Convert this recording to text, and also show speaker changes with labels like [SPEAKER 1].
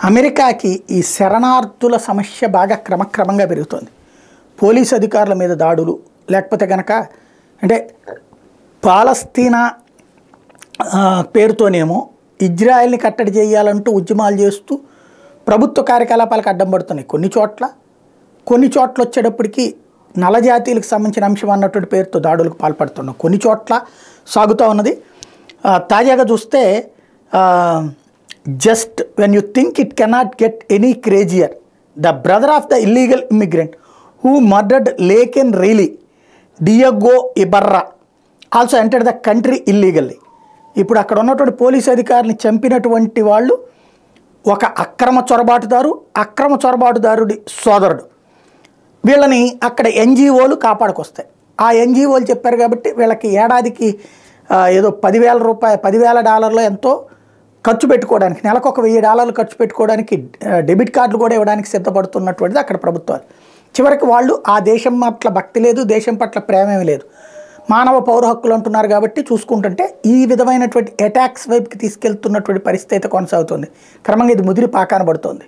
[SPEAKER 1] అమెరికాకి ఈ శరణార్థుల సమస్య బాగా క్రమక్రమంగా పెరుగుతుంది. పోలీసు అధికారుల మీద దాడులు, లేకపోతే కనుక అంటే పాలస్తీనా పేరుతోనేమో ఇజ్రాయెల్ని కట్టడి చేయాలంటూ ఉద్యమాలు చేస్తూ ప్రభుత్వ కార్యకలాపాలకు అడ్డం పడుతున్నాయి కొన్ని చోట్ల వచ్చేటప్పటికి నల్లజాతీయులకు సంబంధించిన అంశం అన్నటువంటి పేరుతో దాడులకు పాల్పడుతున్నాం. కొన్ని చోట్ల సాగుతూ ఉన్నది. తాజాగా చూస్తే just when you think it cannot get any crazier, the brother of the illegal immigrant who murdered Laken Riley Diego Ibarra also entered the country illegally. ఇప్పుడు అక్కడ ఉన్నటువంటి పోలీసు అధికారిని చంపినటువంటి వాళ్ళు ఒక అక్రమ చొరబాటుదారుడి సోదరుడు. వీళ్ళని అక్కడ ఎన్జిఓలు కాపాడుకొస్తాయి. ఆ ఎన్జిఓలు చెప్పారు కాబట్టి వీళ్ళకి ఏడాదికి ఏదో $10,000 ఎంతో ఖర్చు పెట్టుకోవడానికి, నెలకు ఒక $1,000 ఖర్చు పెట్టుకోవడానికి డెబిట్ కార్డులు కూడా ఇవ్వడానికి సిద్ధపడుతున్నటువంటిది అక్కడ ప్రభుత్వాలు. చివరికి వాళ్ళు ఆ దేశం పట్ల భక్తి లేదు, దేశం పట్ల ప్రేమేమీ లేదు, మానవ పౌర హక్కులు అంటున్నారు కాబట్టి చూసుకుంటుంటే ఈ విధమైనటువంటి అటాక్స్ వైపుకి తీసుకెళ్తున్నటువంటి పరిస్థితి అయితే కొనసాగుతుంది. క్రమంగా ఇది ముదిరి పాకాన పడుతుంది.